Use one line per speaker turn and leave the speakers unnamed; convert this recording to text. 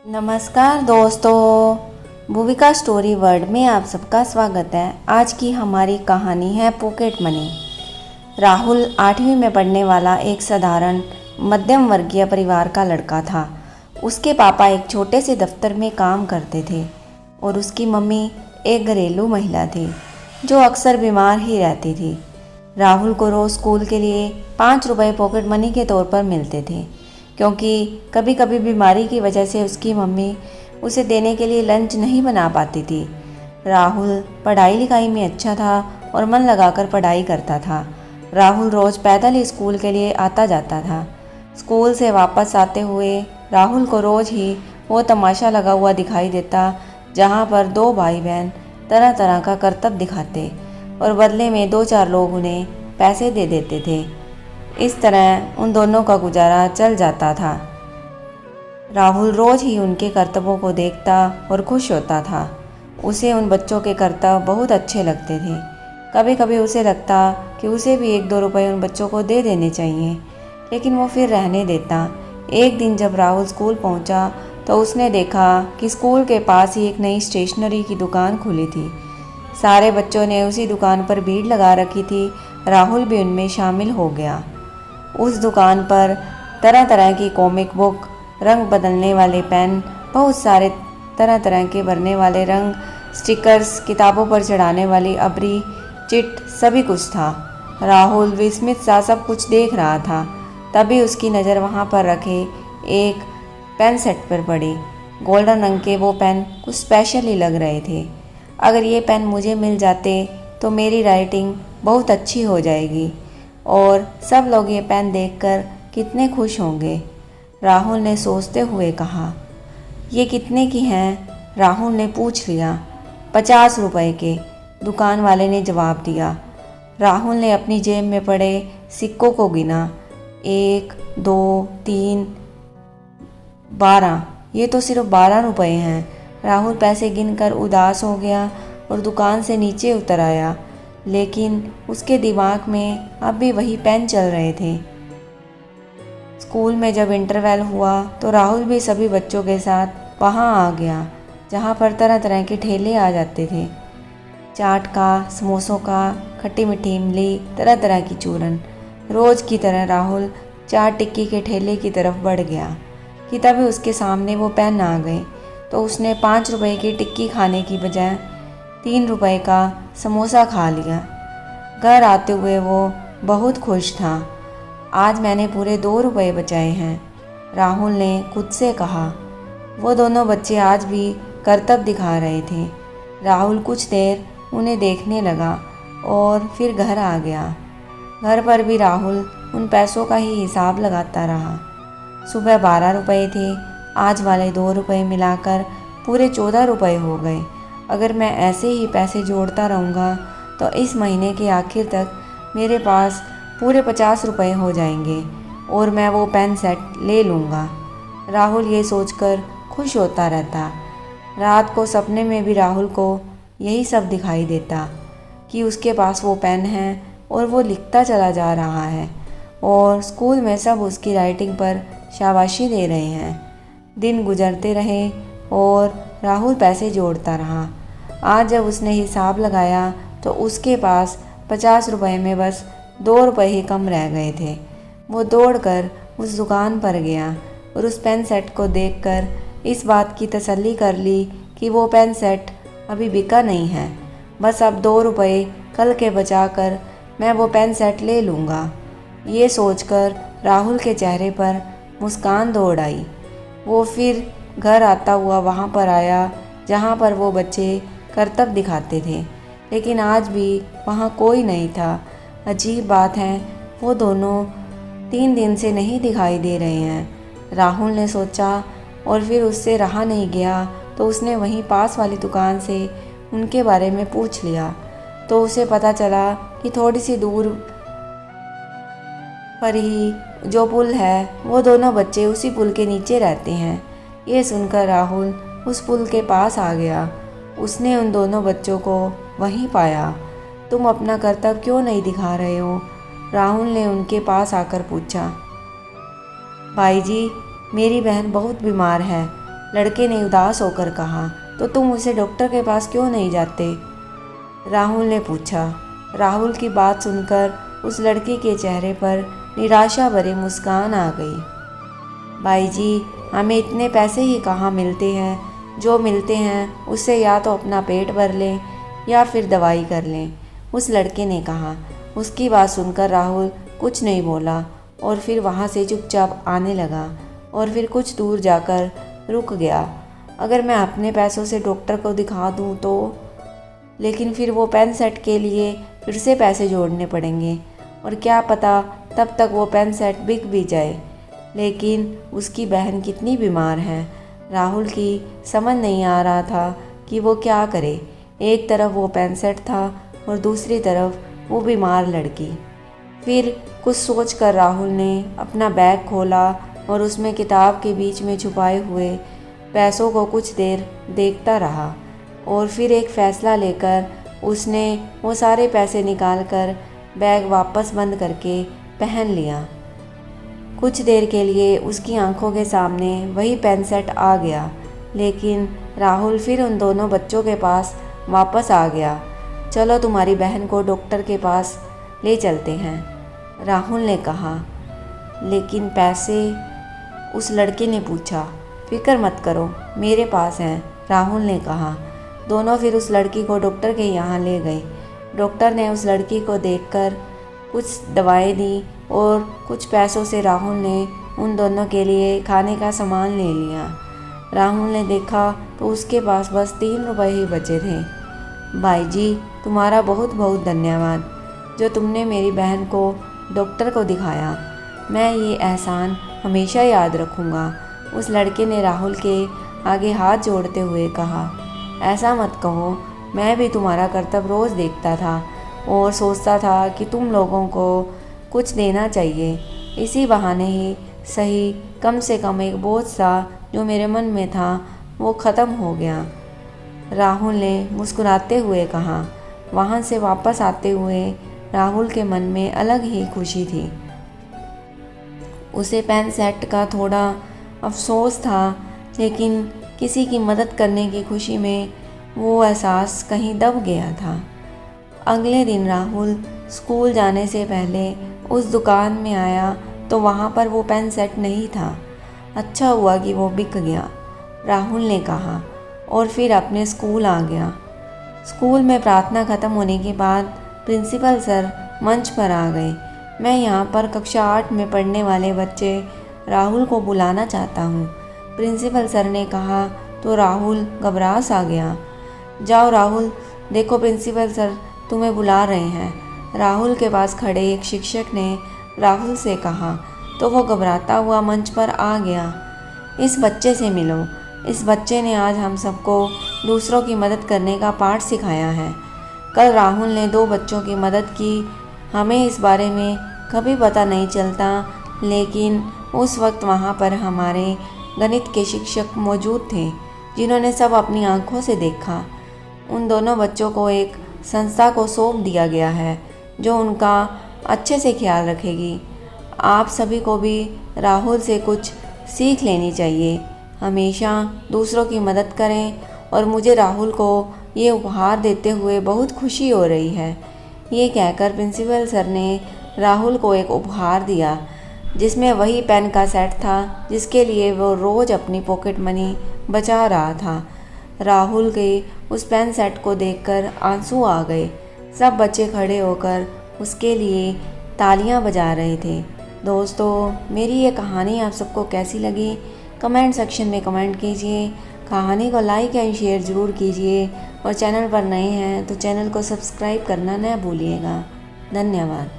नमस्कार दोस्तों, Bhuvika story world में आप सबका स्वागत है। आज की हमारी कहानी है पॉकेट मनी। राहुल 8वीं में पढ़ने वाला एक साधारण मध्यम वर्गीय परिवार का लड़का था। उसके पापा एक छोटे से दफ्तर में काम करते थे और उसकी मम्मी एक घरेलू महिला थी जो अक्सर बीमार ही रहती थी। राहुल को रोज़ स्कूल के लिए 5 रुपये पॉकेट मनी के तौर पर मिलते थे, क्योंकि कभी कभी बीमारी की वजह से उसकी मम्मी उसे देने के लिए लंच नहीं बना पाती थी। राहुल पढ़ाई लिखाई में अच्छा था और मन लगाकर पढ़ाई करता था। राहुल रोज़ पैदल ही स्कूल के लिए आता जाता था। स्कूल से वापस आते हुए राहुल को रोज़ ही वो तमाशा लगा हुआ दिखाई देता जहाँ पर 2 भाई बहन तरह तरह का करतब दिखाते और बदले में 2-4 लोग उन्हें पैसे दे देते थे। इस तरह उन दोनों का गुजारा चल जाता था। राहुल रोज़ ही उनके करतबों को देखता और खुश होता था। उसे उन बच्चों के करतब बहुत अच्छे लगते थे। कभी कभी उसे लगता कि उसे भी 1-2 रुपये उन बच्चों को दे देने चाहिए, लेकिन वो फिर रहने देता। एक दिन जब राहुल स्कूल पहुंचा तो उसने देखा कि स्कूल के पास ही एक नई स्टेशनरी की दुकान खुली थी। सारे बच्चों ने उसी दुकान पर भीड़ लगा रखी थी। राहुल भी उनमें शामिल हो गया। उस दुकान पर तरह तरह की कॉमिक बुक, रंग बदलने वाले पेन, बहुत सारे तरह तरह के भरने वाले रंग, स्टिकर्स, किताबों पर चढ़ाने वाली अबरी, चिट, सभी कुछ था। राहुल विस्मित सा सब कुछ देख रहा था। तभी उसकी नज़र वहाँ पर रखे एक पेन सेट पर पड़ी। गोल्डन रंग के वो पेन कुछ स्पेशल ही लग रहे थे। अगर ये पेन मुझे मिल जाते तो मेरी राइटिंग बहुत अच्छी हो जाएगी और सब लोग ये पेन देखकर कितने खुश होंगे, राहुल ने सोचते हुए कहा। ये कितने की हैं? राहुल ने पूछ लिया। 50 रुपये के, दुकान वाले ने जवाब दिया। राहुल ने अपनी जेब में पड़े सिक्कों को गिना। 1, 2, 3, 12। ये तो सिर्फ 12 रुपये हैं। राहुल पैसे गिनकर उदास हो गया और दुकान से नीचे उतर आया, लेकिन उसके दिमाग में अब भी वही पेन चल रहे थे। स्कूल में जब इंटरवल हुआ तो राहुल भी सभी बच्चों के साथ वहाँ आ गया, जहाँ पर तरह तरह के ठेले आ जाते थे। चाट का, समोसों का, खट्टी मीठी इमली, तरह तरह की चूरन। रोज़ की तरह राहुल चाट टिक्की के ठेले की तरफ बढ़ गया कि तभी उसके सामने वो पेन आ गए। तो उसने 5 रुपये की टिक्की खाने की बजाय 3 रुपये का समोसा खा लिया। घर आते हुए वो बहुत खुश था। आज मैंने पूरे 2 रुपये बचाए हैं, राहुल ने खुद से कहा। वो दोनों बच्चे आज भी करतब दिखा रहे थे। राहुल कुछ देर उन्हें देखने लगा और फिर घर आ गया। घर पर भी राहुल उन पैसों का ही हिसाब लगाता रहा। सुबह 12 रुपये थे, आज वाले 2 रुपये मिलाकर पूरे 14 रुपये हो गए। अगर मैं ऐसे ही पैसे जोड़ता रहूँगा तो इस महीने के आखिर तक मेरे पास पूरे 50 रुपये हो जाएंगे और मैं वो पेन सेट ले लूँगा। राहुल ये सोचकर खुश होता रहता। रात को सपने में भी राहुल को यही सब दिखाई देता कि उसके पास वो पेन है और वो लिखता चला जा रहा है और स्कूल में सब उसकी राइटिंग पर शाबाशी दे रहे हैं। दिन गुजरते रहे और राहुल पैसे जोड़ता रहा। आज जब उसने हिसाब लगाया तो उसके पास 50 रुपये में बस 2 रुपये ही कम रह गए थे। वो दौड़कर उस दुकान पर गया और उस पेन सेट को देखकर इस बात की तसल्ली कर ली कि वो पेन सेट अभी बिका नहीं है। बस अब 2 रुपये कल के बचाकर मैं वो पेन सेट ले लूँगा। ये सोचकर राहुल के चेहरे पर मुस्कान दौड़ आई। वो फिर घर आता हुआ वहाँ पर आया जहाँ पर वो बच्चे करतब दिखाते थे, लेकिन आज भी वहाँ कोई नहीं था। अजीब बात है, वो दोनों 3 दिन से नहीं दिखाई दे रहे हैं, राहुल ने सोचा। और फिर उससे रहा नहीं गया तो उसने वहीं पास वाली दुकान से उनके बारे में पूछ लिया। तो उसे पता चला कि थोड़ी सी दूर पर ही जो पुल है, वो दोनों बच्चे उसी पुल के नीचे रहते हैं। ये सुनकर राहुल उस पुल के पास आ गया। उसने उन दोनों बच्चों को वहीं पाया। तुम अपना करतब क्यों नहीं दिखा रहे हो? राहुल ने उनके पास आकर पूछा। भाई जी, मेरी बहन बहुत बीमार है, लड़के ने उदास होकर कहा। तो तुम उसे डॉक्टर के पास क्यों नहीं जाते? राहुल ने पूछा। राहुल की बात सुनकर उस लड़की के चेहरे पर निराशा भरी मुस्कान आ गई। भाई जी, हमें इतने पैसे ही कहाँ मिलते हैं, जो मिलते हैं उससे या तो अपना पेट भर लें या फिर दवाई कर लें, उस लड़के ने कहा। उसकी बात सुनकर राहुल कुछ नहीं बोला और फिर वहाँ से चुपचाप आने लगा और फिर कुछ दूर जाकर रुक गया। अगर मैं अपने पैसों से डॉक्टर को दिखा दूँ तो, लेकिन फिर वो पेन सेट के लिए फिर से पैसे जोड़ने पड़ेंगे और क्या पता तब तक वो पेन सेट बिक भी जाए। लेकिन उसकी बहन कितनी बीमार है। राहुल की समझ नहीं आ रहा था कि वो क्या करे। एक तरफ वो पेन सेट था और दूसरी तरफ वो बीमार लड़की। फिर कुछ सोचकर राहुल ने अपना बैग खोला और उसमें किताब के बीच में छुपाए हुए पैसों को कुछ देर देखता रहा और फिर एक फ़ैसला लेकर उसने वो सारे पैसे निकालकर बैग वापस बंद करके पहन लिया। कुछ देर के लिए उसकी आंखों के सामने वही पेन सेट आ गया, लेकिन राहुल फिर उन दोनों बच्चों के पास वापस आ गया। चलो तुम्हारी बहन को डॉक्टर के पास ले चलते हैं, राहुल ने कहा। लेकिन पैसे? उस लड़के ने पूछा। फिक्र मत करो, मेरे पास हैं, राहुल ने कहा। दोनों फिर उस लड़की को डॉक्टर के यहाँ ले गए। डॉक्टर ने उस लड़की को देखकर कुछ दवाएं दी और कुछ पैसों से राहुल ने उन दोनों के लिए खाने का सामान ले लिया। राहुल ने देखा तो उसके पास बस 3 रुपए ही बचे थे। भाई जी, तुम्हारा बहुत बहुत धन्यवाद जो तुमने मेरी बहन को डॉक्टर को दिखाया। मैं ये एहसान हमेशा याद रखूँगा, उस लड़के ने राहुल के आगे हाथ जोड़ते हुए कहा। ऐसा मत कहो, मैं भी तुम्हारा कर्तव्य रोज़ देखता था और सोचता था कि तुम लोगों को कुछ देना चाहिए। इसी बहाने ही सही कम से कम एक बोझ सा जो मेरे मन में था वो ख़त्म हो गया, राहुल ने मुस्कुराते हुए कहा। वहाँ से वापस आते हुए राहुल के मन में अलग ही खुशी थी। उसे पेन सेट का थोड़ा अफसोस था, लेकिन किसी की मदद करने की खुशी में वो एहसास कहीं दब गया था। अगले दिन राहुल स्कूल जाने से पहले उस दुकान में आया तो वहाँ पर वो पेन सेट नहीं था। अच्छा हुआ कि वो बिक गया, राहुल ने कहा और फिर अपने स्कूल आ गया। स्कूल में प्रार्थना ख़त्म होने के बाद प्रिंसिपल सर मंच पर आ गए। मैं यहाँ पर कक्षा 8 में पढ़ने वाले बच्चे राहुल को बुलाना चाहता हूँ, प्रिंसिपल सर ने कहा तो राहुल घबरा सा गया। जाओ राहुल, देखो प्रिंसिपल सर तुम्हें बुला रहे हैं, राहुल के पास खड़े एक शिक्षक ने राहुल से कहा तो वो घबराता हुआ मंच पर आ गया। इस बच्चे से मिलो, इस बच्चे ने आज हम सबको दूसरों की मदद करने का पाठ सिखाया है। कल राहुल ने 2 बच्चों की मदद की। हमें इस बारे में कभी पता नहीं चलता, लेकिन उस वक्त वहाँ पर हमारे गणित के शिक्षक मौजूद थे जिन्होंने सब अपनी आंखों से देखा। उन दोनों बच्चों को एक संस्था को सौंप दिया गया है जो उनका अच्छे से ख्याल रखेगी। आप सभी को भी राहुल से कुछ सीख लेनी चाहिए। हमेशा दूसरों की मदद करें और मुझे राहुल को ये उपहार देते हुए बहुत खुशी हो रही है। ये कहकर प्रिंसिपल सर ने राहुल को एक उपहार दिया जिसमें वही पेन का सेट था जिसके लिए वो रोज़ अपनी पॉकेट मनी बचा रहा था। राहुल के उस पेन सेट को देखकर आंसू आ गए। सब बच्चे खड़े होकर उसके लिए तालियां बजा रहे थे। दोस्तों, मेरी ये कहानी आप सबको कैसी लगी कमेंट सेक्शन में कमेंट कीजिए। कहानी को लाइक एंड शेयर ज़रूर कीजिए और चैनल पर नए हैं तो चैनल को सब्सक्राइब करना न भूलिएगा। धन्यवाद।